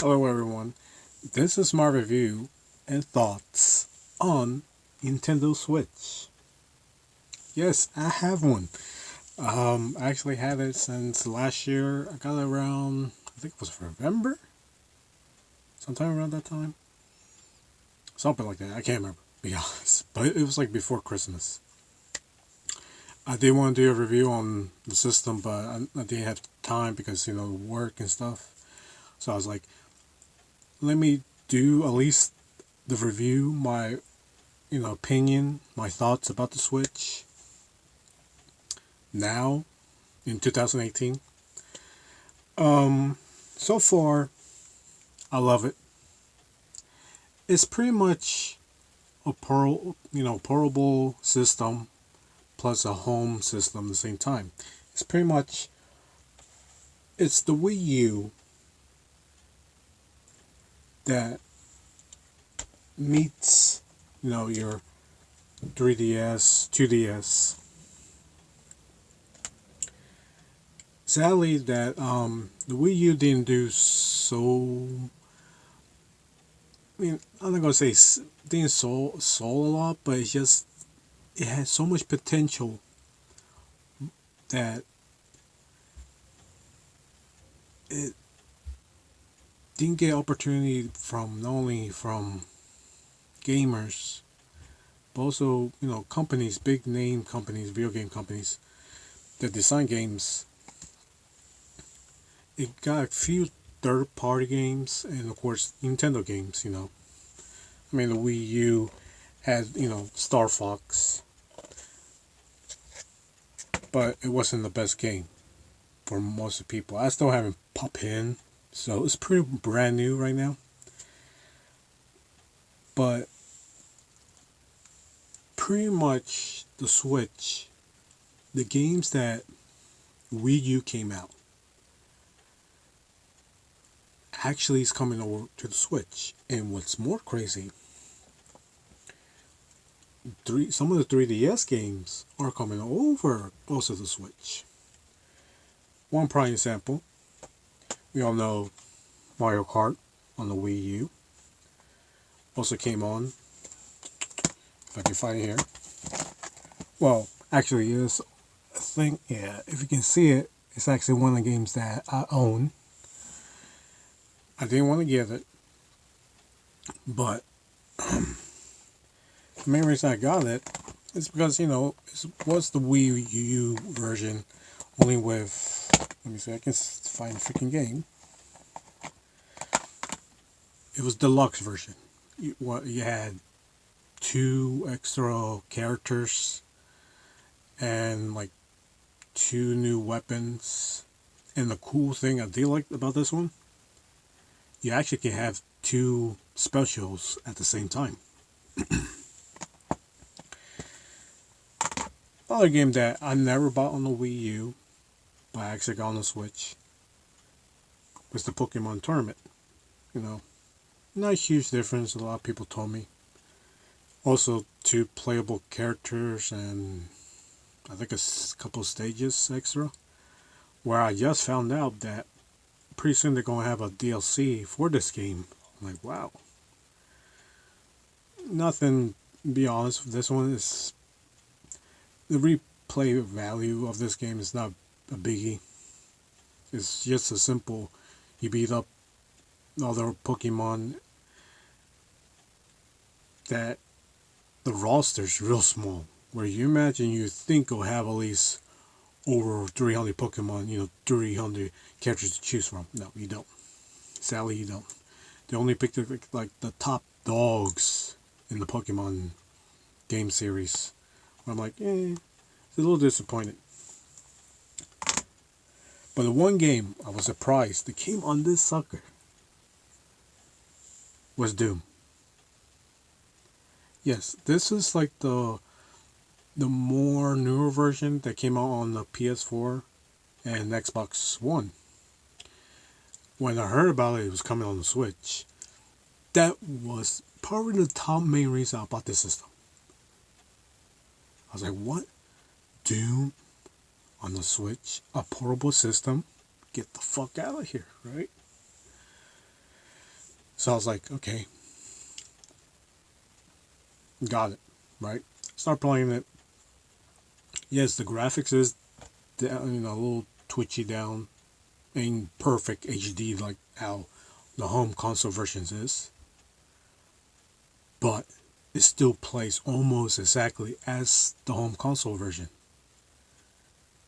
Hello, everyone. This is my review and thoughts on Nintendo Switch. Yes, I have one. I actually had it since last year. I got it around, I think it was November, sometime around that time, something like that. I can't remember, to be honest. But it was like before Christmas. I did want to do a review on the system, but I didn't have time because work and stuff. So I was like, let me do at least the review, my opinion, my thoughts about the Switch now in 2018. So far, I love it. It's pretty much a portable system plus a home system at the same time. It's pretty much it's the Wii U that meets your 3DS, 2DS. Sadly, that the Wii U didn't do so. I mean, I'm not gonna say didn't sold a lot, but it's just it had so much potential that it didn't get opportunity from not only from gamers, but also companies, big name companies, video game companies that design games. It got a few third party games and of course Nintendo games. I mean the Wii U had Star Fox, but it wasn't the best game for most of the people. I still haven't popped in, so it's pretty brand new right now. But pretty much the Switch, the games that Wii U came out, actually is coming over to the Switch. And what's more crazy, some of the 3DS games are coming over also to the Switch. One prime example, we all know Mario Kart on the Wii U also came on. If I can find it here. Well, actually, it's a thing. Yeah, if you can see it, it's actually one of the games that I own. I didn't want to get it, but the main reason I got it is because it was the Wii U version, only with. Let me see. I can find the freaking game. It was deluxe version. You had two extra characters and like two new weapons. And the cool thing I did like about this one, you actually can have two specials at the same time. Another game that I never bought on the Wii U, but I actually got on the Switch, was the Pokemon Tournament. Not a huge difference, a lot of people told me. Also, two playable characters and I think a couple stages extra. Where I just found out that pretty soon they're going to have a DLC for this game. I'm like, wow. Nothing, to be honest, this one is. The replay value of this game is not a biggie. It's just a simple, you beat up other Pokemon that the roster's real small. Where you imagine you think will have at least over 300 Pokemon, 300 characters to choose from. No, you don't. Sadly, you don't. They only picked like the top dogs in the Pokemon game series. I'm like, it's a little disappointed. But the one game I was surprised that came on this sucker was Doom. Yes, this is like the more newer version that came out on the PS4 and Xbox One. When I heard about it, it was coming on the Switch. That was probably the top main reason I bought this system. I was like, what? Doom on the Switch? A portable system? Get the fuck out of here, right? So I was like, okay, got it, right? Start playing it. Yes, the graphics is down, a little twitchy down, ain't perfect HD like how the home console versions is, but it still plays almost exactly as the home console version.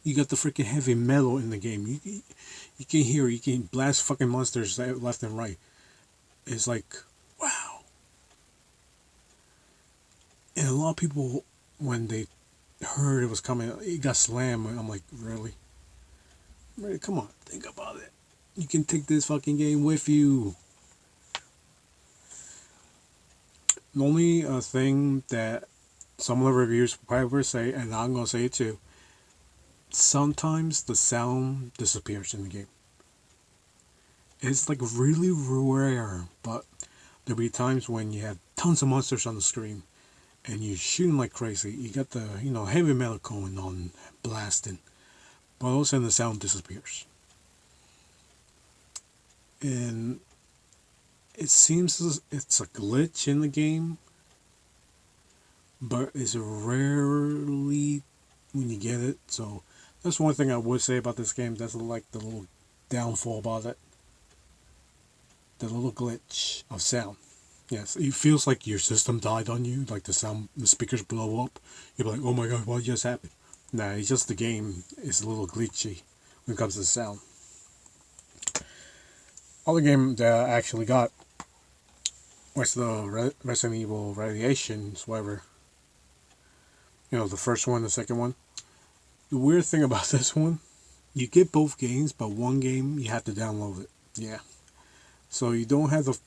You got the freaking heavy metal in the game. You can hear, you can blast fucking monsters left and right. It's like, wow. And a lot of people, when they heard it was coming, it got slammed. I'm like, really? Really? Come on, think about it. You can take this fucking game with you. The only thing that some of the reviewers probably say, and I'm gonna say it too, sometimes the sound disappears in the game. It's like really rare, but there'll be times when you have tons of monsters on the screen and you're shooting like crazy. You got the heavy metal going on, blasting, but all of a sudden the sound disappears, and it seems it's a glitch in the game, but it's rarely when you get it. So that's one thing I would say about this game. That's like the little downfall about it, the little glitch of sound. Yes, it feels like your system died on you, like the speakers blow up. You're like, oh my god, what just happened? Nah, it's just the game is a little glitchy when it comes to the sound. Other game that I actually got was the Resident Evil Radiations, whatever. The first one, the second one. The weird thing about this one, you get both games, but one game you have to download it. Yeah. So you don't have the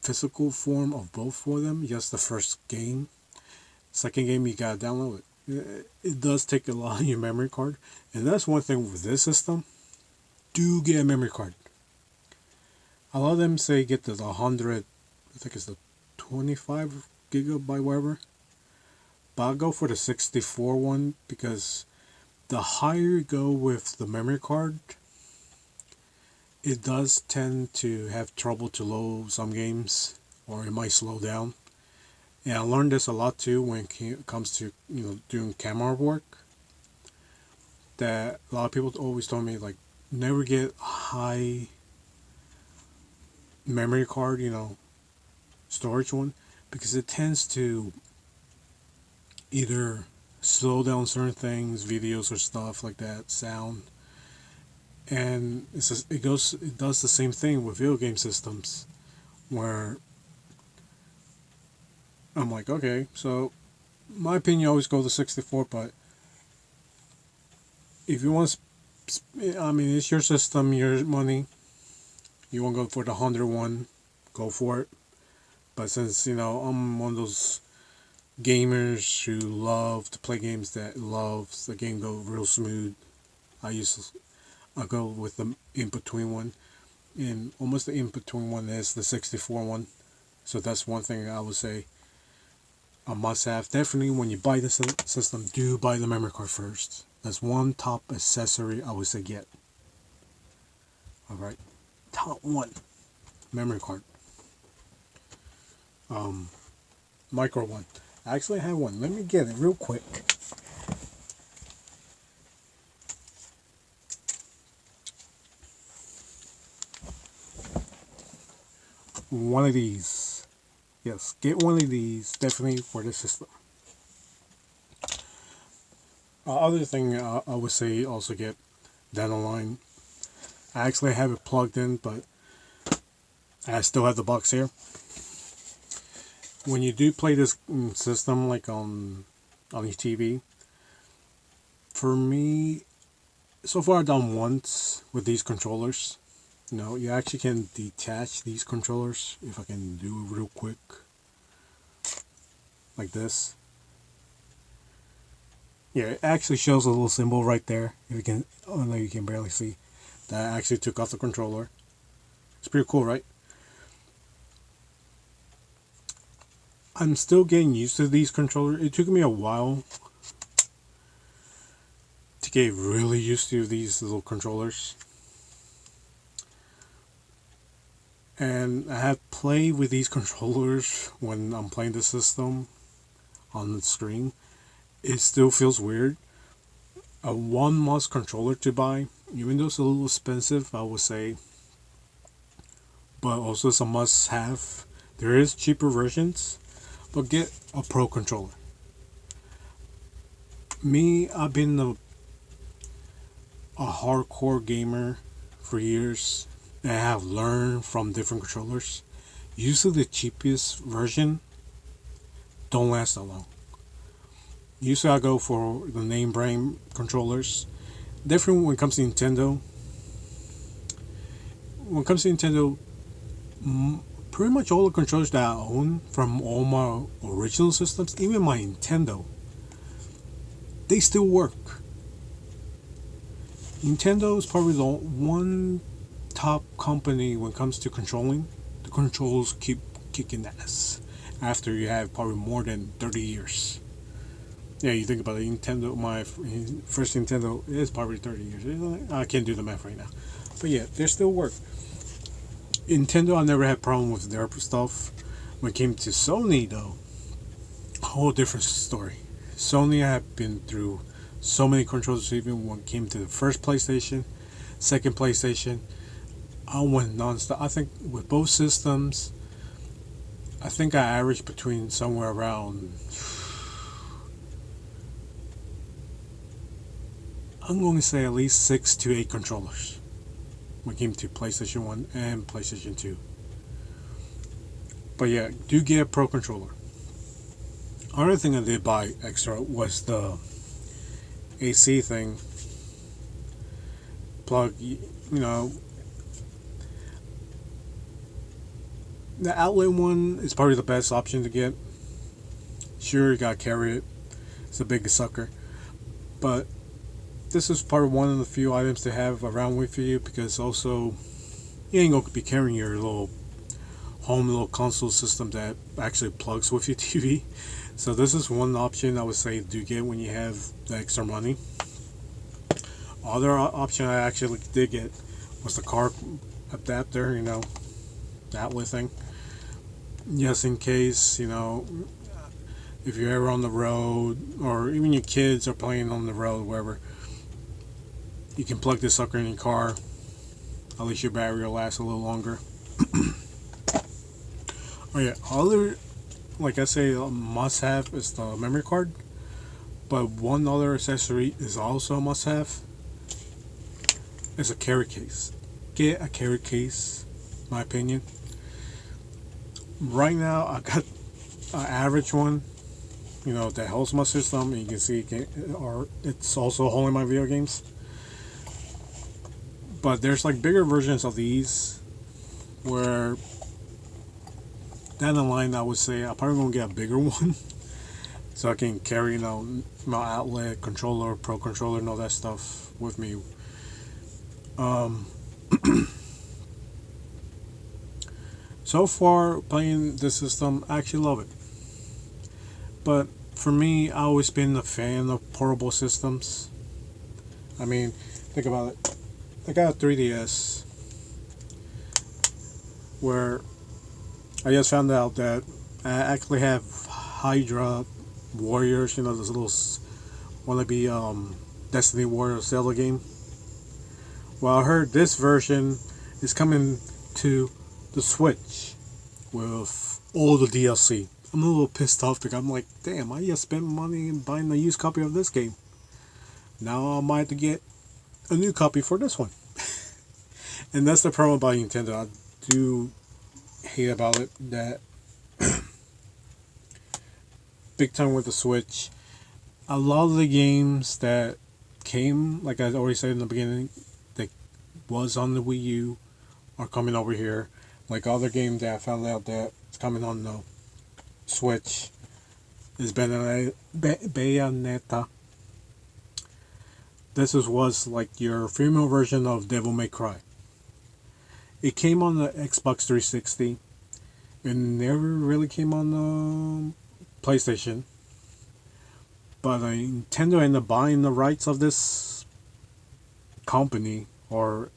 physical form of both for them, just the first game. Second game, you gotta download it. It does take a lot of your memory card, and that's one thing with this system. Do get a memory card. A lot of them say get the 100, I think it's the 25 gigabyte, whatever. But I'll go for the 64 one because the higher you go with the memory card, it does tend to have trouble to load some games, or it might slow down. And I learned this a lot too when it comes to doing camera work. That a lot of people always told me like never get high memory card, storage one, because it tends to either slow down certain things, videos or stuff like that, sound. And it does the same thing with video game systems, where I'm like, okay, so my opinion always go to 64, but if you want, I mean, it's your system, your money. You want to go for the 101, go for it. But since I'm one of those gamers who love to play games that loves the game go real smooth, I go with the in between one, and almost the in between one is the 64 one. So that's one thing I would say a must have. Definitely when you buy the system, do buy the memory card first. That's one top accessory I would say get. All right, top one, memory card. Micro one. I actually have one. Let me get it real quick. One of these. Yes, get one of these definitely for the system. Other thing I would say also get down the line. I actually have it plugged in, but I still have the box here. When you do play this system like on your TV, for me, so far I've done once with these controllers. You actually can detach these controllers, if I can do it real quick, like this. Yeah, it actually shows a little symbol right there. If you can, oh no, you can barely see. That I actually took off the controller. It's pretty cool, right? I'm still getting used to these controllers. It took me a while to get really used to these little controllers. And I have played with these controllers when I'm playing the system on the stream. It still feels weird. A one must controller to buy, even though it's a little expensive, I would say, but also it's a must have. There is cheaper versions, but get a pro controller. Me, I've been a hardcore gamer for years. I have learned from different controllers. Usually the cheapest version don't last that long. Usually I go for the name brand controllers. Different when it comes to Nintendo. When it comes to Nintendo, pretty much all the controllers that I own from all my original systems, even my Nintendo, they still work. Nintendo is probably the one top company when it comes to controlling. The controls keep kicking ass after you have probably more than 30 years. Yeah, you think about it, Nintendo, my first Nintendo is probably 30 years. I can't do the math right now. But yeah, they still work. Nintendo, I never had problem with their stuff. When it came to Sony, though, a whole different story. Sony, I have been through so many controllers, even when it came to the first PlayStation, second PlayStation. I went non-stop. I think with both systems, I think I averaged between somewhere around, I'm going to say at least 6 to 8 controllers when it came to PlayStation 1 and PlayStation 2. But yeah, do get a pro controller. Other thing I did buy extra was the AC thing. Plug, the outlet one is probably the best option to get. Sure, you gotta carry it. It's a big sucker. But this is probably one of the few items to have around with you, because also you ain't gonna be carrying your little home little console system that actually plugs with your TV. So this is one option I would say do get when you have the extra money. Other option I actually did get was the car adapter, the outlet thing. Yes, in case, if you're ever on the road, or even your kids are playing on the road, wherever, you can plug this sucker in your car. At least your battery will last a little longer. Oh yeah, other, like I say, must have is the memory card. But one other accessory is also a must have. It's a carry case. Get a carry case, my opinion. Right now, I got an average one, that holds my system. And you can see it's also holding my video games. But there's like bigger versions of these where down the line I would say I'm probably gonna get a bigger one so I can carry my outlet controller, pro controller, and all that stuff with me. So far playing this system, I actually love it. But for me, I always been a fan of portable systems. I mean, think about it. I got a 3DS where I just found out that I actually have Hydra Warriors, those little wannabe Destiny Warriors Zelda game. Well, I heard this version is coming to the Switch with all the DLC. I'm a little pissed off because I'm like, damn, I just spent money buying a used copy of this game. Now I might have to get a new copy for this one. And that's the problem about Nintendo. I do hate about it that big time with the Switch. A lot of the games that came, like I already said in the beginning, that was on the Wii U are coming over here. Like other games that I found out that it's coming on the Switch is Bayonetta. Was like your female version of Devil May Cry. It came on the Xbox 360. It never really came on the PlayStation. But Nintendo ended up buying the rights of this company, or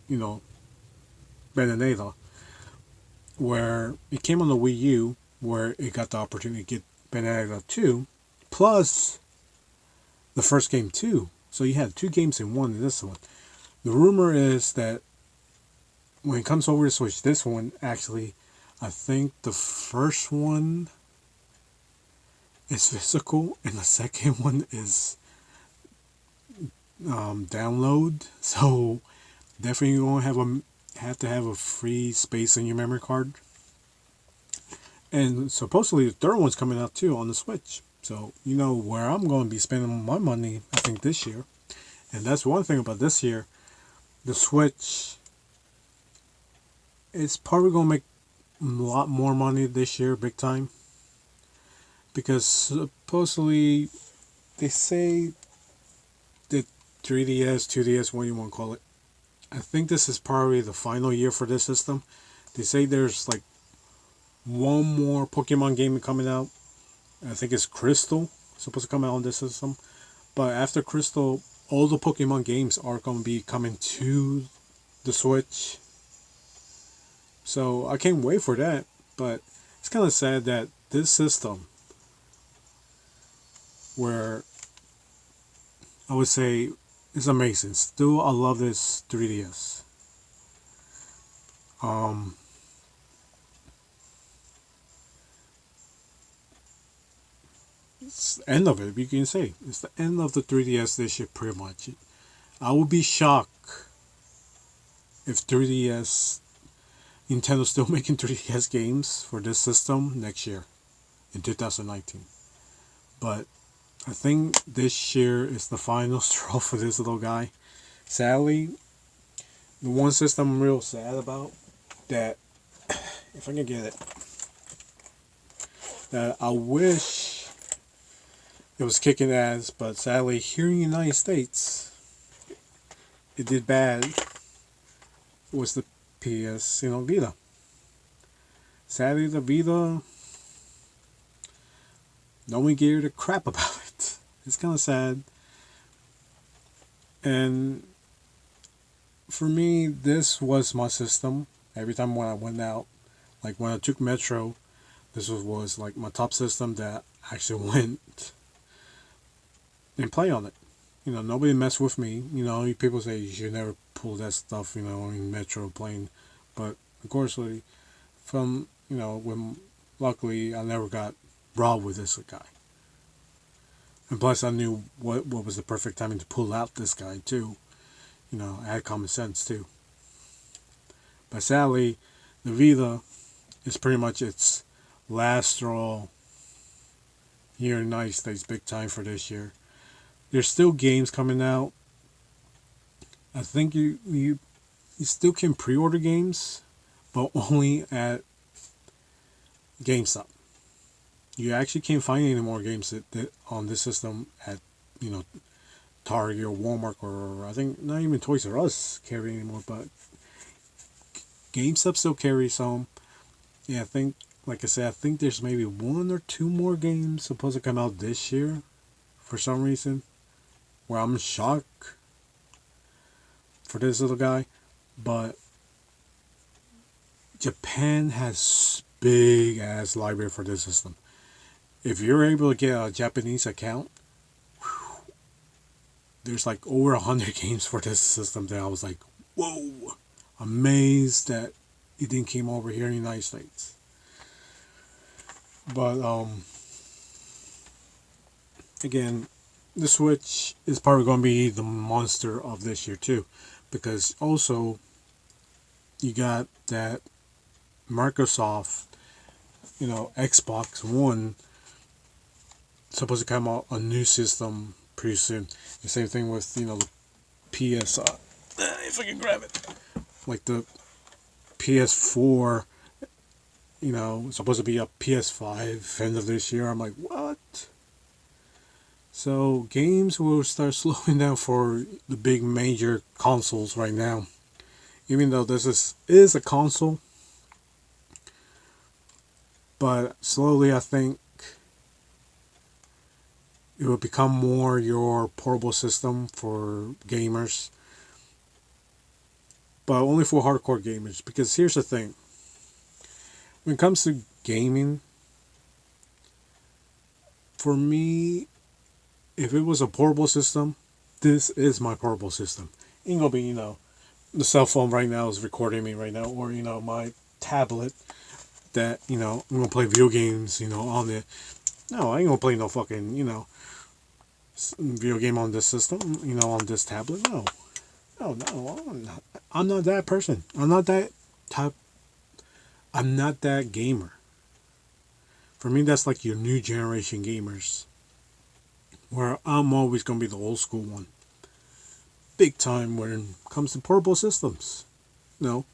Bayonetta. where it came on the Wii U, where it got the opportunity to get Bayonetta 2, plus the first game too. So you had two games in one in this one. The rumor is that when it comes over to Switch, this one actually, I think the first one is physical and the second one is download. So definitely you're gonna have to have a free space in your memory card. And supposedly the third one's coming out too on the Switch. So you know where I'm going to be spending my money, I think, this year. And that's one thing about this year. The Switch is probably going to make a lot more money this year, big time. Because supposedly they say that 3DS, 2DS, what do you want to call it? I think this is probably the final year for this system. They say there's like one more Pokemon game coming out. I think it's Crystal, supposed to come out on this system. But after Crystal, all the Pokemon games are going to be coming to the Switch. So I can't wait for that. But it's kind of sad that this system, where I would say is amazing. Still, I love this 3DS. It's the end of it, you can say. It's the end of the 3DS this year, pretty much. I would be shocked if 3DS, Nintendo's still making 3DS games for this system next year, in 2019. But I think this year is the final straw for this little guy. Sadly, the one system I'm real sad about, that, if I can get it, that I wish it was kicking ass, but sadly here in the United States, it did bad, was the PS, Vita. Sadly, the Vita, no one gave a crap about it. It's kind of sad. And for me, this was my system. Every time when I went out, like when I took Metro, this was like my top system that I actually went and play on it. Nobody messed with me. People say you should never pull that stuff, in Metro playing. But of course, from, when luckily I never got robbed with this guy. And plus I knew what was the perfect timing to pull out this guy too. I had common sense too. But sadly, the Vita is pretty much its last straw here in the United States, big time for this year. There's still games coming out. I think you still can pre-order games, but only at GameStop. You actually can't find any more games that on this system at Target or Walmart, or I think not even Toys R Us carry anymore. But GameStop still carries some. Yeah, I think, like I said, I think there's maybe one or two more games supposed to come out this year for some reason, where I'm shocked for this little guy. But Japan has big ass library for this system. If you're able to get a Japanese account, there's like over 100 games for this system that I was like, whoa, amazed that it didn't came over here in the United States. But again, the Switch is probably going to be the monster of this year too, because also you got that Microsoft, Xbox One supposed to come out a new system pretty soon. The same thing with the PS. If I can grab it, like the PS4. Supposed to be a PS5 end of this year. I'm like, what? So games will start slowing down for the big major consoles right now. Even though this is a console, but slowly I think it will become more your portable system for gamers, but only for hardcore gamers. Because here's the thing: When it comes to gaming, for me, if it was a portable system, this is my portable system. Ain't gonna be, the cell phone right now is recording me right now, or, my tablet that, I'm gonna play video games, on it. No, I ain't gonna play no fucking, video game on this system, on this tablet. No, no, no, I'm not. I'm not that person. I'm not that type. I'm not that gamer. For me, that's like your new generation gamers. Where I'm always gonna be the old school one. Big time when it comes to portable systems. No.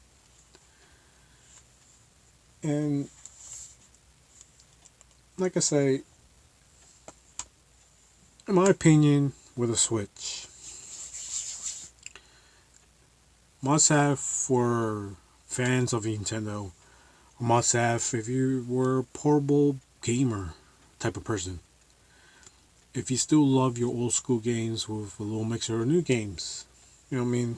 And like I say, in my opinion, with a Switch, must have for fans of Nintendo, must have if you were a portable gamer type of person. If you still love your old school games with a little mixture of new games. You know what I mean?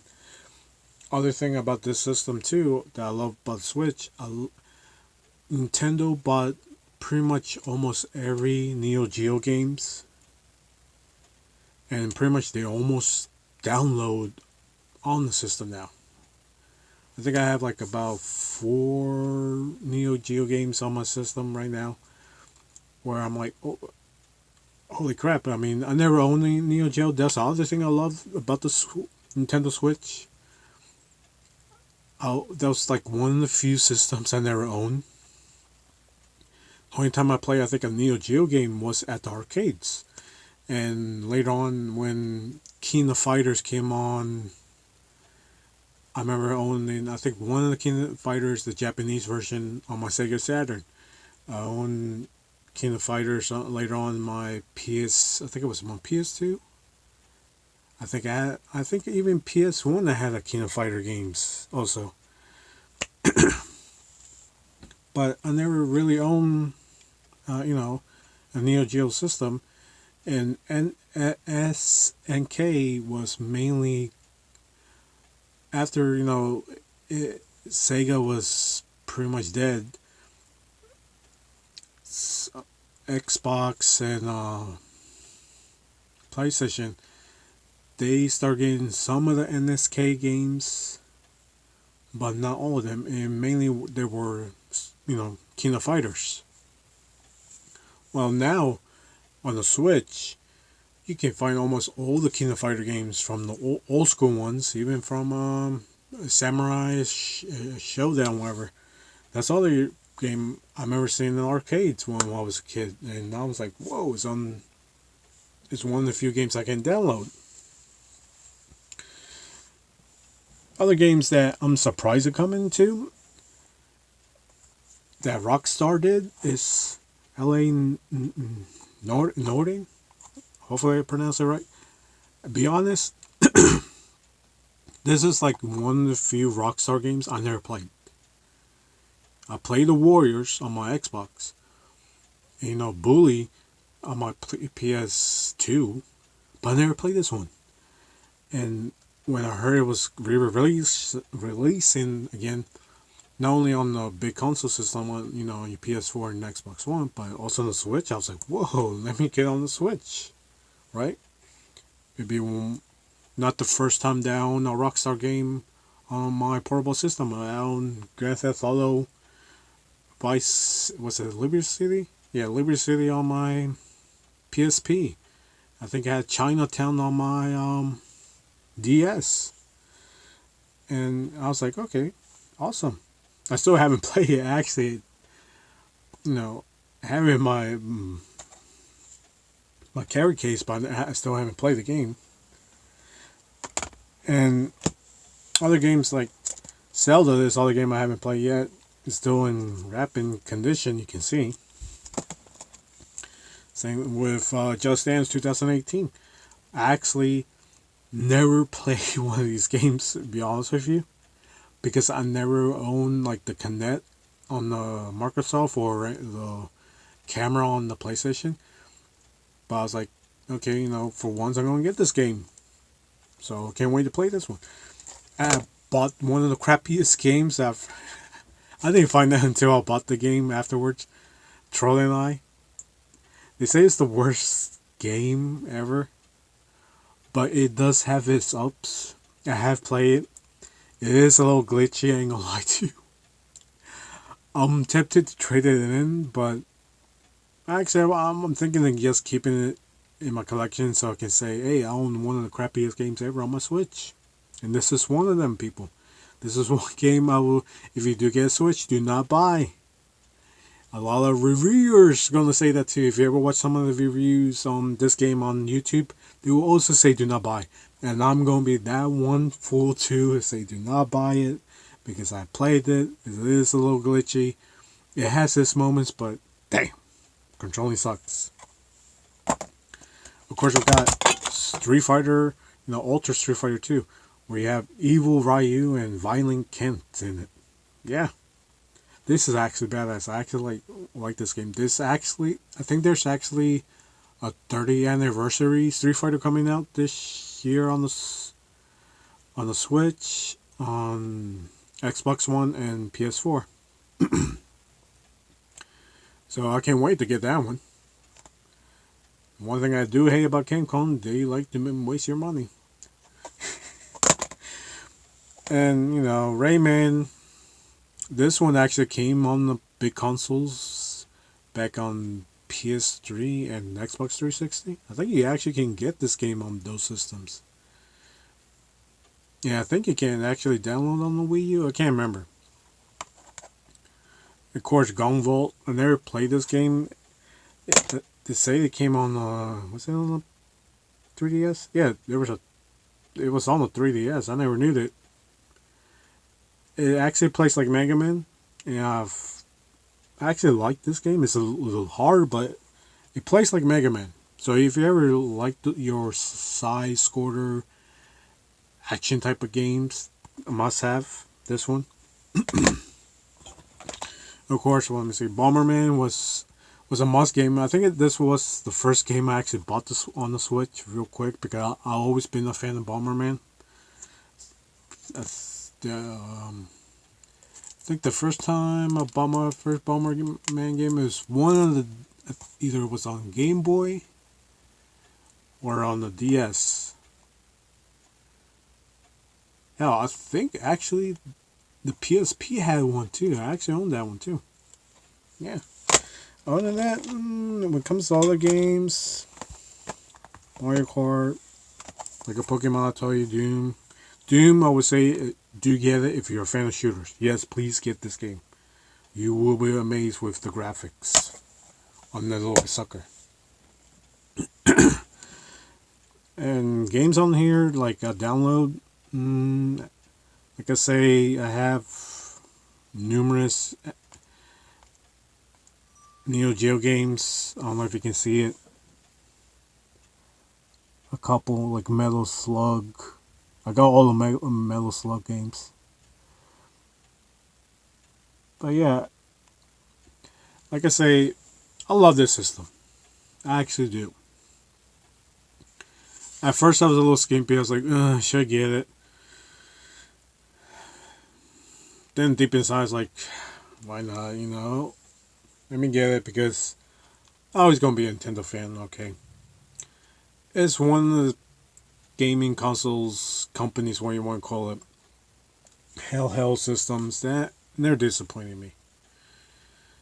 Other thing about this system too that I love about the Switch, Nintendo bought pretty much almost every Neo Geo games, and pretty much they almost download on the system now. I think I have like about 4 Neo Geo games on my system right now, where I'm like, oh, holy crap! I mean, I never owned a Neo Geo. That's the other thing I love about the Nintendo Switch. That was like one of the few systems I never owned. The only time I played, I think, a Neo Geo game was at the arcades. And later on, when King of Fighters came on, I remember owning, I think, one of the King of Fighters, the Japanese version, on my Sega Saturn. I owned King of Fighters later on my PS, I think it was my PS2. I think even PS1 I had a King of Fighter games also. But I never really owned, a Neo Geo system. And SNK was mainly after, Sega was pretty much dead. Xbox and PlayStation, they started getting some of the NSK games, but not all of them. And mainly they were, King of Fighters. Well, now on the Switch, you can find almost all the King of Fighter games from the old school ones, even from Samurai Showdown, whatever. That's all the game I remember seeing in the arcades when I was a kid, and I was like, "Whoa!" It's one of the few games I can download. Other games that I'm surprised to come into that Rockstar did is L.A. Noire. Hopefully I pronounced it right. Be honest, this is like one of the few Rockstar games I never played. I played the Warriors on my Xbox. And, Bully on my PS2, but I never played this one. And when I heard it was releasing again, not only on the big console system, on your PS4 and Xbox One, but also on the Switch, I was like, whoa, let me get on the Switch, right? Maybe not the first time down a Rockstar game on my portable system. I own Grand Theft Auto Vice, was it Liberty City? Yeah, Liberty City on my PSP. I think I had Chinatown on my DS. And I was like, okay, awesome. I still haven't played it. Actually, I have it in my carry case, but I still haven't played the game. And other games like Zelda, this other game I haven't played yet, is still in wrapping condition, you can see. Same with Just Dance 2018. I actually never played one of these games, to be honest with you, because I never owned like the Kinect on the Microsoft or the camera on the PlayStation. But I was like, okay, for once I'm going to get this game. So can't wait to play this one. I bought one of the crappiest games I didn't find that until I bought the game afterwards. Troll and I. They say it's the worst game ever, but it does have its ups. I have played it. It is a little glitchy, I ain't gonna lie to you. I'm tempted to trade it in, but actually, I'm thinking of just keeping it in my collection so I can say, hey, I own one of the crappiest games ever on my Switch. And this is one of them, people. This is one game I will, if you do get a Switch, do not buy. A lot of reviewers gonna say that too. If you ever watch some of the reviews on this game on YouTube, they will also say do not buy. And I'm gonna be that one fool too to say do not buy it because I played it. It is a little glitchy. It has its moments, but damn, controlling sucks. Of course, we got Street Fighter, Ultra Street Fighter 2, where you have Evil Ryu and Violent Kent in it. Yeah, this is actually badass. I actually like this game. I think there's actually a 30th anniversary Street Fighter coming out this year on the Switch, on Xbox One and PS4. So I can't wait to get that one. One thing I do hate about Capcom, they like to waste your money. And Rayman, this one actually came on the big consoles back on PS3 and Xbox 360. I think you actually can get this game on those systems. Yeah, I think you can actually download on the Wii U. I can't remember. Of course, Gunvolt. I never played this game. They say it came on was it on the 3DS? Yeah, it was on the 3DS. I never knew that. It actually plays like Mega Man. And I actually like this game. It's a little hard, but it plays like Mega Man. So if you ever like your side scroller action type of games, a must have this one. Of course, let me see. Bomberman was a must game. I think this was the first game I actually bought this on the Switch real quick because I've always been a fan of Bomberman. I think the first time I bought my first Bomberman game was one of the, either it was on Game Boy or on the DS. Hell, I think actually the PSP had one too. I actually owned that one too. Yeah. Other than that, when it comes to other games, Mario Kart, like a Pokemon, I tell you, Doom. Doom, I would say, do get it if you're a fan of shooters. Yes, please get this game. You will be amazed with the graphics on that little sucker. And games on here, like a download, like I say, I have numerous Neo Geo games. I don't know if you can see it. A couple like Metal Slug. I got all the Metal Slug games. But yeah, like I say, I love this system. I actually do. At first, I was a little skimpy. I was like, should I get it? Then deep inside, I was like, why not? Let me get it because I was gonna be a Nintendo fan. Okay, it's one of the gaming consoles companies, what you want to call it, hell systems that they're disappointing me.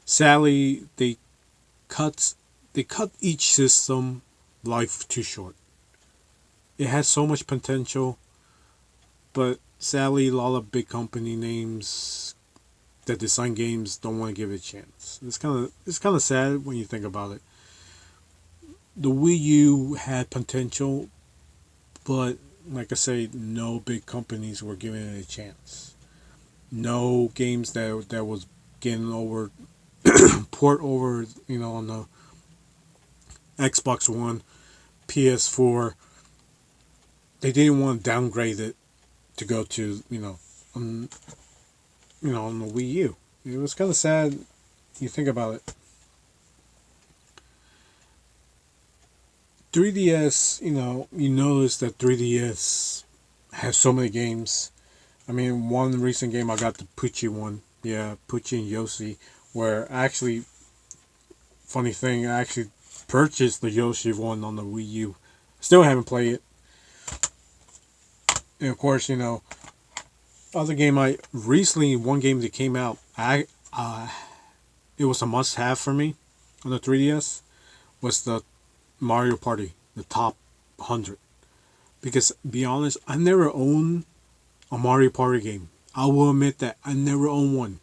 Sadly, they cut each system life too short. It has so much potential, but sadly, a lot of big company names that design games don't want to give it a chance. It's kind of sad when you think about it. The Wii U had potential, but like I say, no big companies were giving it a chance. No games that was getting over port over, on the Xbox One, PS4. They didn't want to downgrade it to go to on the Wii U. It was kind of sad. You think about it. 3DS, you notice that 3DS has so many games. I mean, one recent game I got the Pucci one Yeah, Pucci and Yoshi. Where actually, funny thing, I actually purchased the Yoshi one on the Wii U. Still haven't played it. And of course, other game I recently, one game that came out, it was a must have for me on the 3DS, was the Mario Party, the top 100. Because, be honest, I never owned a Mario Party game. I will admit that I never owned one.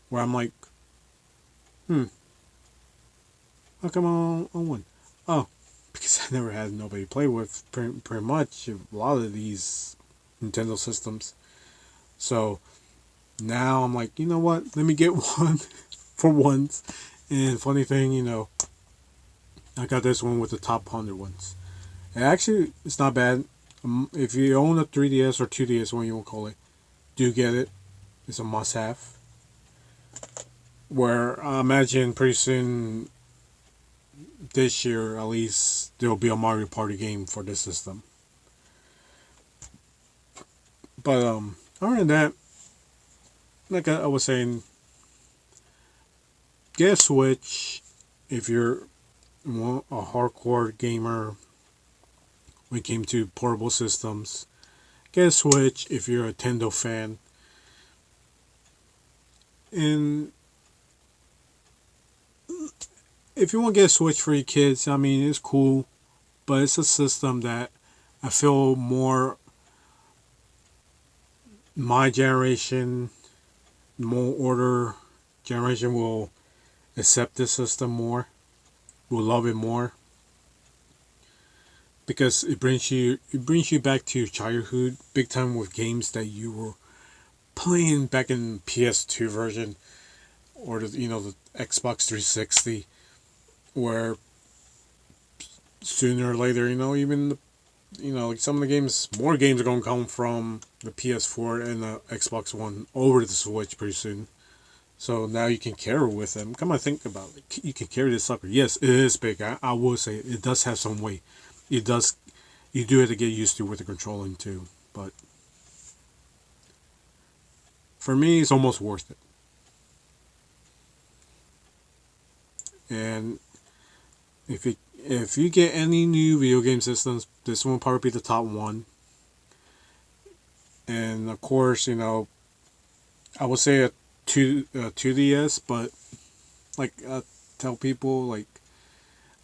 Where I'm like, how come I don't own one? Oh, because I never had nobody to play with. Pretty much a lot of these Nintendo systems. So now I'm like, you know what? Let me get one for once. And funny thing, I got this one with the top 100 ones. And actually, it's not bad. If you own a 3DS or 2DS, what you want to call it, do get it. It's a must-have. Where I imagine pretty soon, this year at least, there will be a Mario Party game for this system. But other than that, like I was saying, get a Switch if you're a hardcore gamer when it came to portable systems. Get a Switch if you're a Nintendo fan. And if you want to get a Switch for your kids, I mean, it's cool, but it's a system that I feel more my generation, more older generation will accept this system more, will love it more, because it brings you back to your childhood big time with games that you were playing back in PS2 version or the Xbox 360, where sooner or later, even like some of the games, more games are going to come from the PS4 and the Xbox One over to the Switch pretty soon. So now you can carry with them. Come on, think about it. You can carry this sucker. Yes, it is big. I will say it does have some weight. It does. You do have to get used to with the controlling too. But for me, it's almost worth it. And if you get any new video game systems, this one will probably be the top one. And of course, I would say a 2DS, but like I tell people, like,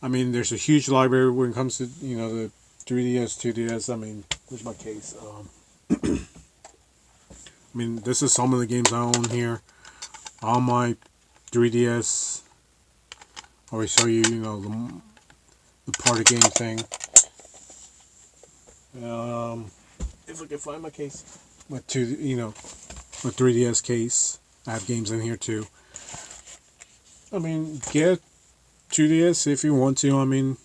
I mean, there's a huge library when it comes to the 3DS, 2DS. I mean, where's my case? I mean, this is some of the games I own here on my 3DS. I always show you, the party game thing. If I can find my case, my 3DS case. I have games in here too. I mean, get 2DS if you want to. I mean,